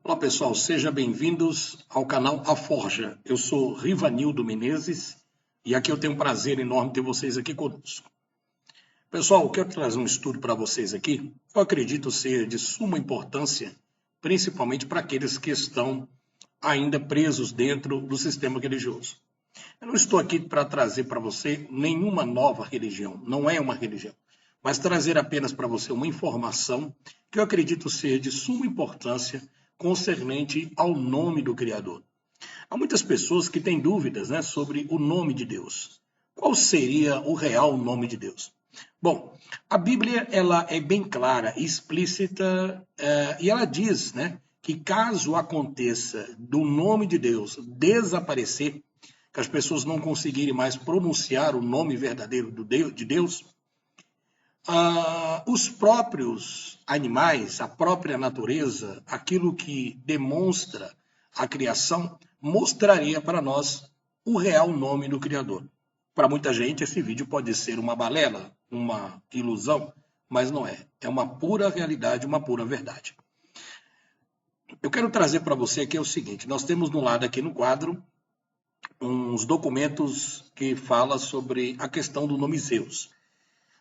Olá pessoal, sejam bem-vindos ao canal A Forja. Eu sou Rivanildo Menezes e aqui eu tenho um prazer enorme ter vocês aqui conosco. Pessoal, eu quero trazer um estudo para vocês aqui, eu acredito ser de suma importância, principalmente para aqueles que estão ainda presos dentro do sistema religioso. Eu não estou aqui para trazer para você nenhuma nova religião, não é uma religião, mas trazer apenas para você uma informação que eu acredito ser de suma importância concernente ao nome do Criador. Há muitas pessoas que têm dúvidas, sobre o nome de Deus. Qual seria o real nome de Deus? Bom, a Bíblia ela é bem clara, explícita, e ela diz, que caso aconteça do nome de Deus desaparecer, que as pessoas não conseguirem mais pronunciar o nome verdadeiro de Deus, os próprios animais, a própria natureza, aquilo que demonstra a criação, mostraria para nós o real nome do Criador. Para muita gente, esse vídeo pode ser uma balela, uma ilusão, mas não é. É uma pura realidade, uma pura verdade. Eu quero trazer para você aqui o seguinte, nós temos no lado aqui no quadro uns documentos que falam sobre a questão do nome Zeus.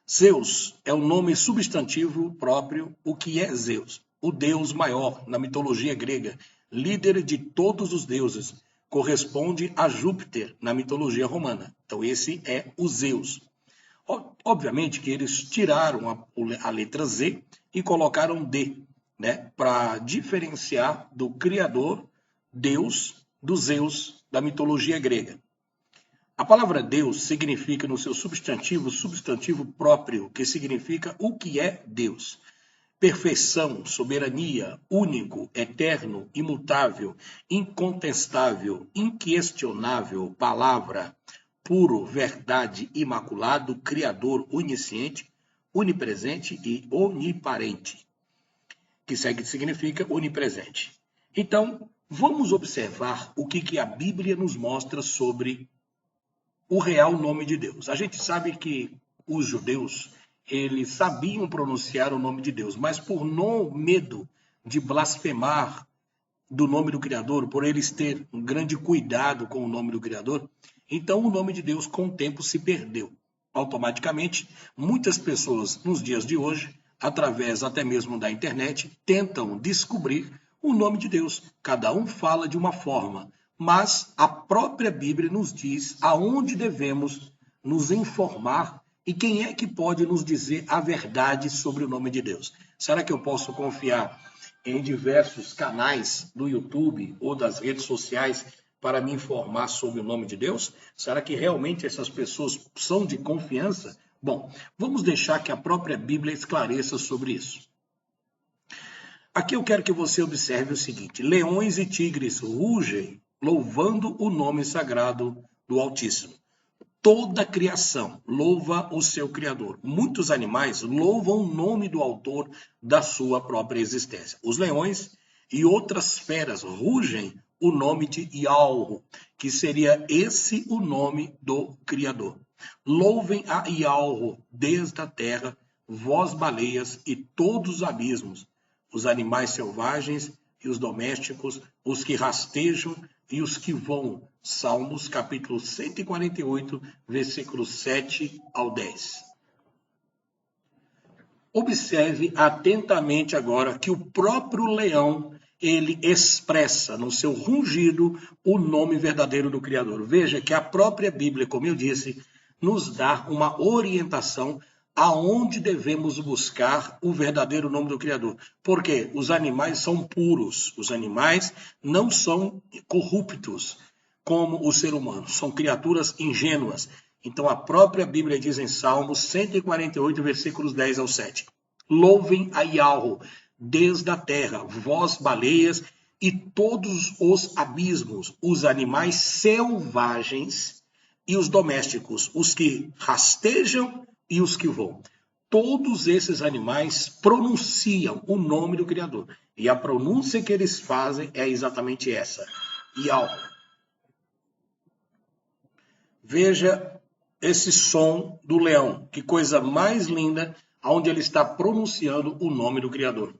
Zeus é o nome substantivo próprio. O que é Zeus? O deus maior na mitologia grega, líder de todos os deuses, corresponde a Júpiter na mitologia romana. Então esse é o Zeus. Obviamente que eles tiraram a letra Z e colocaram D, para diferenciar do Criador, Deus, do Zeus da mitologia grega. A palavra Deus significa no seu substantivo próprio, que significa o que é Deus. Perfeição, soberania, único, eterno, imutável, incontestável, inquestionável, palavra, puro, verdade, imaculado, criador, onisciente, onipresente e oniparente, que significa onipresente. Então, vamos observar o que a Bíblia nos mostra sobre o real nome de Deus. A gente sabe que os judeus, eles sabiam pronunciar o nome de Deus, mas por medo de blasfemar do nome do Criador, por eles ter um grande cuidado com o nome do Criador, então o nome de Deus com o tempo se perdeu. Automaticamente, muitas pessoas nos dias de hoje, através até mesmo da internet, tentam descobrir o nome de Deus. Cada um fala de uma forma, mas a própria Bíblia nos diz aonde devemos nos informar e quem é que pode nos dizer a verdade sobre o nome de Deus. Será que eu posso confiar em diversos canais do YouTube ou das redes sociais para me informar sobre o nome de Deus? Será que realmente essas pessoas são de confiança? Bom, vamos deixar que a própria Bíblia esclareça sobre isso. Aqui eu quero que você observe o seguinte: leões e tigres rugem louvando o nome sagrado do Altíssimo. Toda a criação louva o seu Criador. Muitos animais louvam o nome do autor da sua própria existência. Os leões e outras feras rugem o nome de Yahweh, que seria esse o nome do Criador. Louvem a Yahweh desde a terra, vós baleias e todos os abismos, os animais selvagens e os domésticos, os que rastejam e os que voam. Salmos, capítulo 148, versículos 7 ao 10. Observe atentamente agora que o próprio leão, ele expressa no seu rugido o nome verdadeiro do Criador. Veja que a própria Bíblia, como eu disse, nos dá uma orientação aonde devemos buscar o verdadeiro nome do Criador. Porque os animais são puros, os animais não são corruptos como o ser humano, são criaturas ingênuas. Então a própria Bíblia diz em Salmos 148, versículos 10 ao 7. Louvem a Yahweh desde a terra, vós baleias e todos os abismos, os animais selvagens e os domésticos, os que rastejam e os que voam. Todos esses animais pronunciam o nome do Criador. E a pronúncia que eles fazem é exatamente essa: Yahweh. Veja esse som do leão. Que coisa mais linda, onde ele está pronunciando o nome do Criador.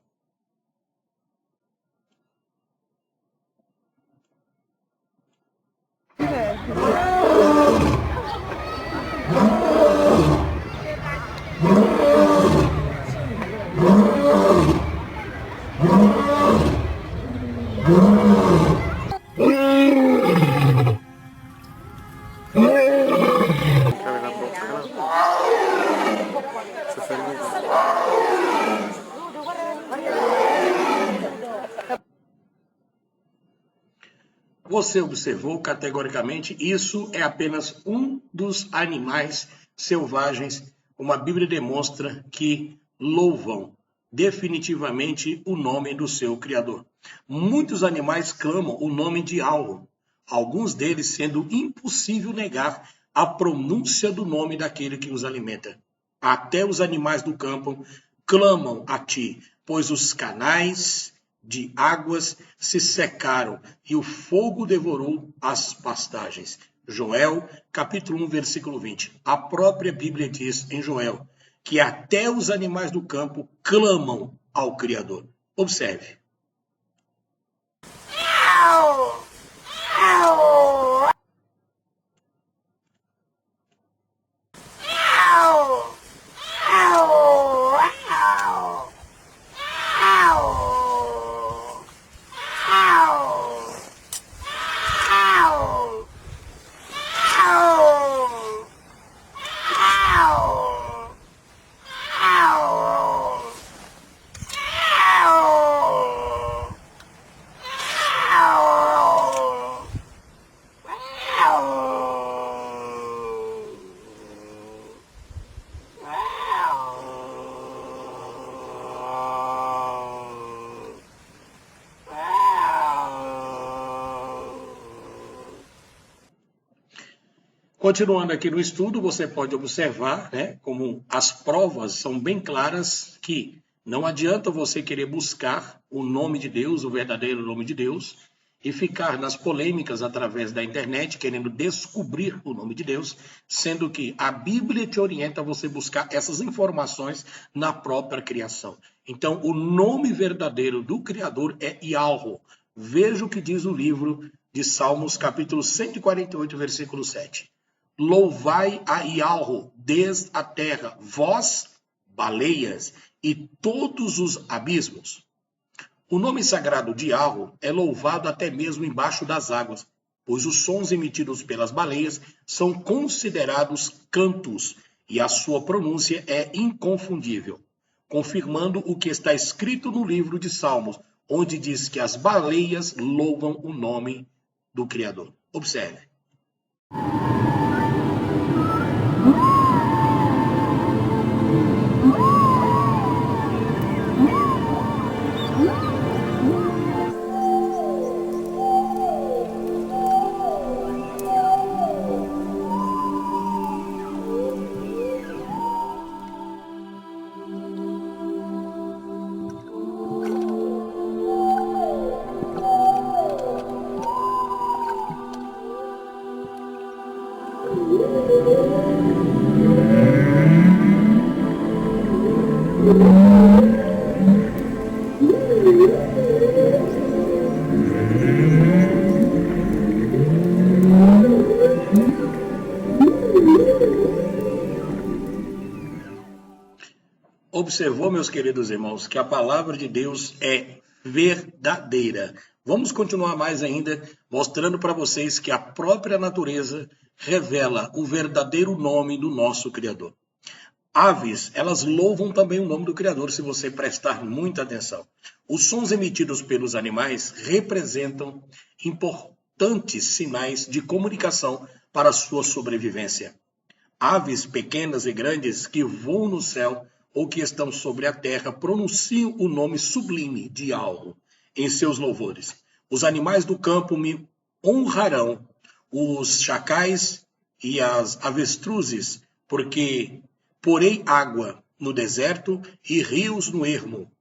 Você observou categoricamente, isso é apenas um dos animais selvagens, como a Bíblia demonstra, que louvam definitivamente o nome do seu Criador. Muitos animais clamam o nome de algo, alguns deles sendo impossível negar a pronúncia do nome daquele que os alimenta. Até os animais do campo clamam a ti, pois os canais de águas se secaram e o fogo devorou as pastagens. Joel, capítulo 1, versículo 20. A própria Bíblia diz em Joel que até os animais do campo clamam ao Criador. Observe. Continuando aqui no estudo, você pode observar, como as provas são bem claras que não adianta você querer buscar o nome de Deus, o verdadeiro nome de Deus, e ficar nas polêmicas através da internet, querendo descobrir o nome de Deus, sendo que a Bíblia te orienta a você buscar essas informações na própria criação. Então, o nome verdadeiro do Criador é Yahweh. Veja o que diz o livro de Salmos, capítulo 148, versículo 7. Louvai a Yahweh desde a terra, vós, baleias, e todos os abismos. O nome sagrado de Yahweh é louvado até mesmo embaixo das águas, pois os sons emitidos pelas baleias são considerados cantos e a sua pronúncia é inconfundível, confirmando o que está escrito no livro de Salmos, onde diz que as baleias louvam o nome do Criador. Observe. Observou, meus queridos irmãos, que a palavra de Deus é verdadeira. Vamos continuar mais ainda, mostrando para vocês que a própria natureza revela o verdadeiro nome do nosso Criador. Aves, elas louvam também o nome do Criador, se você prestar muita atenção. Os sons emitidos pelos animais representam importantes sinais de comunicação para a sua sobrevivência. Aves pequenas e grandes que voam no céu ou que estão sobre a terra pronunciam o nome sublime de Yahweh em seus louvores. Os animais do campo me honrarão, os chacais e as avestruzes, porque porei água no deserto e rios no ermo,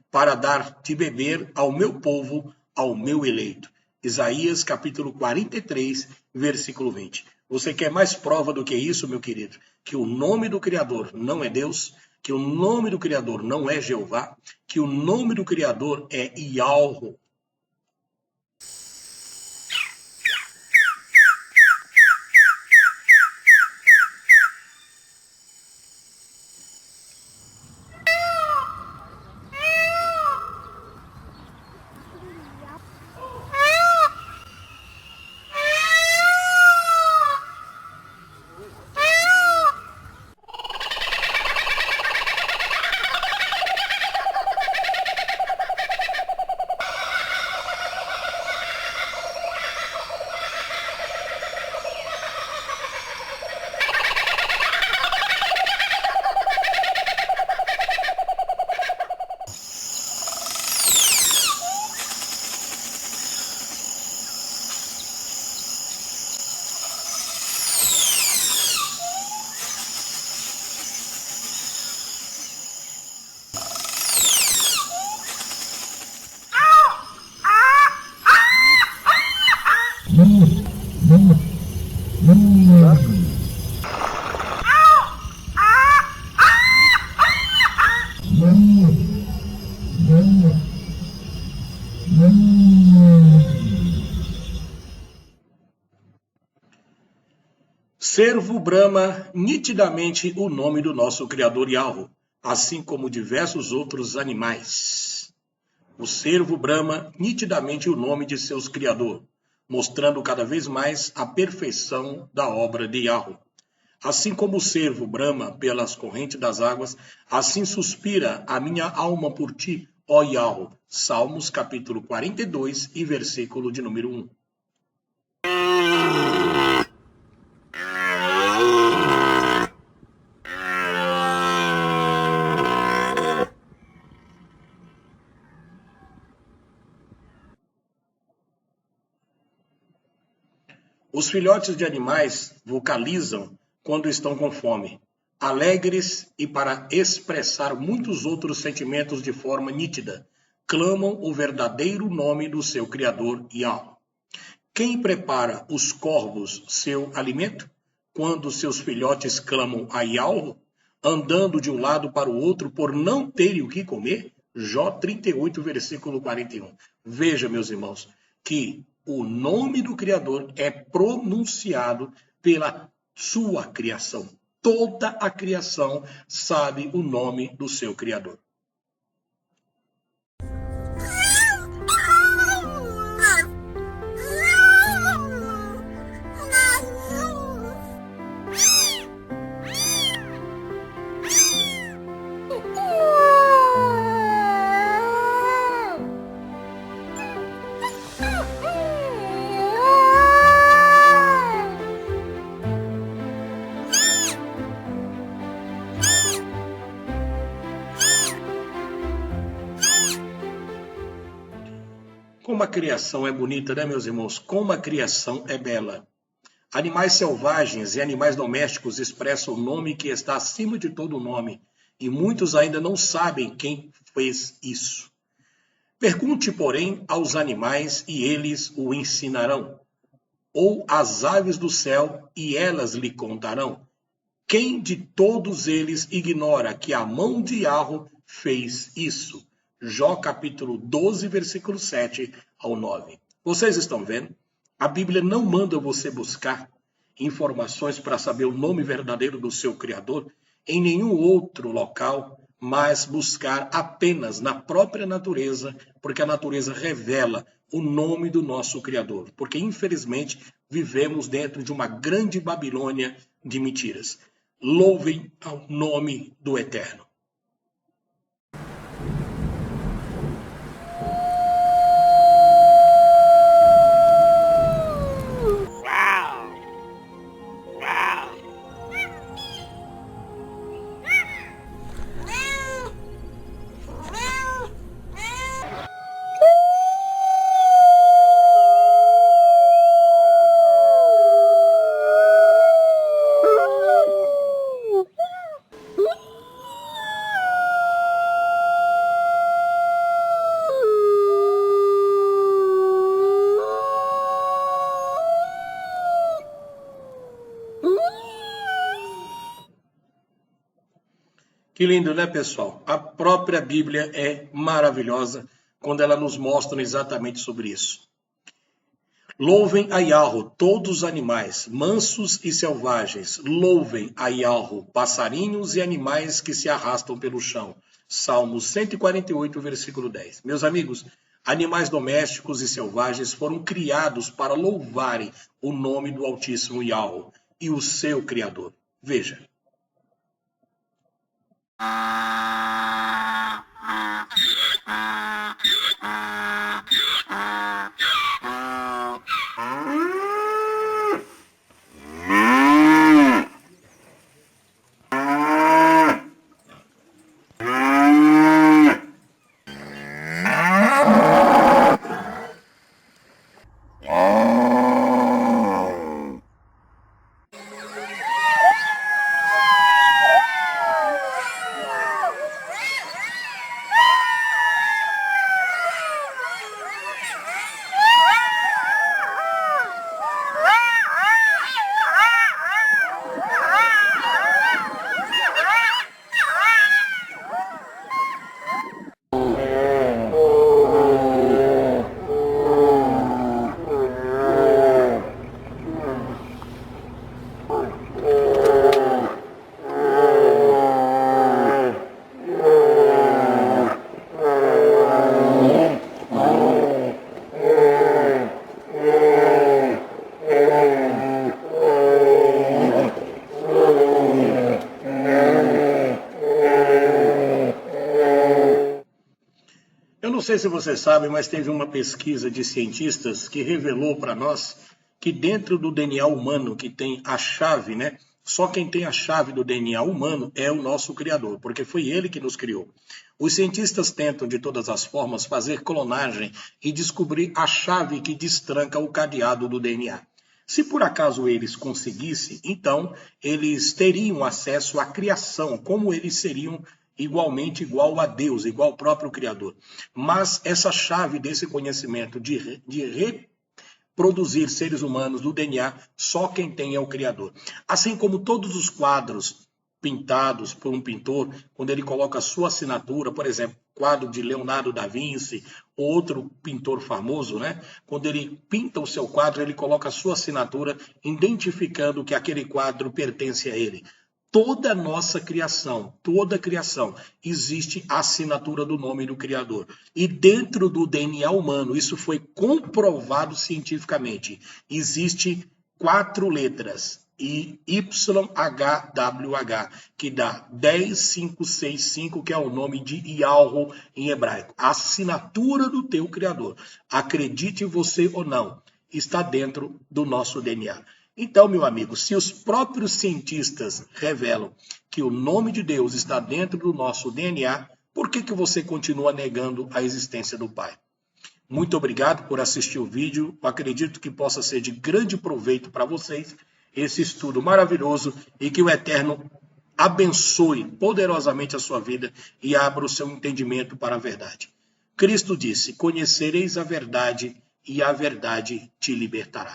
para dar de beber ao meu povo, ao meu eleito. Isaías capítulo 43, versículo 20. Você quer mais prova do que isso, meu querido? Que o nome do Criador não é Deus, que o nome do Criador não é Jeová, que o nome do Criador é Yahweh. Cervo brama nitidamente o nome do nosso Criador Yahweh, assim como diversos outros animais. O cervo brama nitidamente o nome de seus criador, mostrando cada vez mais a perfeição da obra de Yahweh. Assim como o cervo brama pelas correntes das águas, assim suspira a minha alma por ti, ó Yahweh. Salmos capítulo 42 e versículo de número 1. Os filhotes de animais vocalizam quando estão com fome, alegres e para expressar muitos outros sentimentos de forma nítida, clamam o verdadeiro nome do seu Criador, Yahweh. Quem prepara os corvos seu alimento? Quando seus filhotes clamam a Yahweh, andando de um lado para o outro por não terem o que comer? Jó 38, versículo 41. Veja, meus irmãos, que o nome do Criador é pronunciado pela sua criação. Toda a criação sabe o nome do seu Criador. Como a criação é bonita, né, meus irmãos? Como a criação é bela. Animais selvagens e animais domésticos expressam o nome que está acima de todo nome, e muitos ainda não sabem quem fez isso. Pergunte, porém, aos animais e eles o ensinarão, ou às aves do céu e elas lhe contarão. Quem de todos eles ignora que a mão de Yahweh fez isso? Jó capítulo 12, versículo 7 ao 9. Vocês estão vendo? A Bíblia não manda você buscar informações para saber o nome verdadeiro do seu Criador em nenhum outro local, mas buscar apenas na própria natureza, porque a natureza revela o nome do nosso Criador. Porque, infelizmente, vivemos dentro de uma grande Babilônia de mentiras. Louvem ao nome do Eterno. Que lindo, né, pessoal? A própria Bíblia é maravilhosa quando ela nos mostra exatamente sobre isso. Louvem a Yahweh todos os animais, mansos e selvagens. Louvem a Yahweh, passarinhos e animais que se arrastam pelo chão. Salmos 148, versículo 10. Meus amigos, animais domésticos e selvagens foram criados para louvarem o nome do Altíssimo Yahweh e o seu Criador. Veja. sei se você sabe, mas teve uma pesquisa de cientistas que revelou para nós que dentro do DNA humano, que tem a chave, né? Só quem tem a chave do DNA humano é o nosso Criador, porque foi ele que nos criou. Os cientistas tentam, de todas as formas, fazer clonagem e descobrir a chave que destranca o cadeado do DNA. Se por acaso eles conseguissem, então eles teriam acesso à criação, como eles seriam igualmente igual a Deus, igual ao próprio Criador. Mas essa chave desse conhecimento de reproduzir seres humanos do DNA, só quem tem é o Criador. Assim como todos os quadros pintados por um pintor, quando ele coloca a sua assinatura, por exemplo, quadro de Leonardo da Vinci, outro pintor famoso, né? Quando ele pinta o seu quadro, ele coloca a sua assinatura, identificando que aquele quadro pertence a ele. Toda nossa criação, toda criação, existe a assinatura do nome do Criador. E dentro do DNA humano, isso foi comprovado cientificamente, existe 4 letras. E YHWH, que dá 10565, que é o nome de Yahweh em hebraico. A assinatura do teu Criador, acredite você ou não, está dentro do nosso DNA. Então, meu amigo, se os próprios cientistas revelam que o nome de Deus está dentro do nosso DNA, por que você continua negando a existência do Pai? Muito obrigado por assistir o vídeo. Eu acredito que possa ser de grande proveito para vocês esse estudo maravilhoso e que o Eterno abençoe poderosamente a sua vida e abra o seu entendimento para a verdade. Cristo disse: conhecereis a verdade e a verdade te libertará.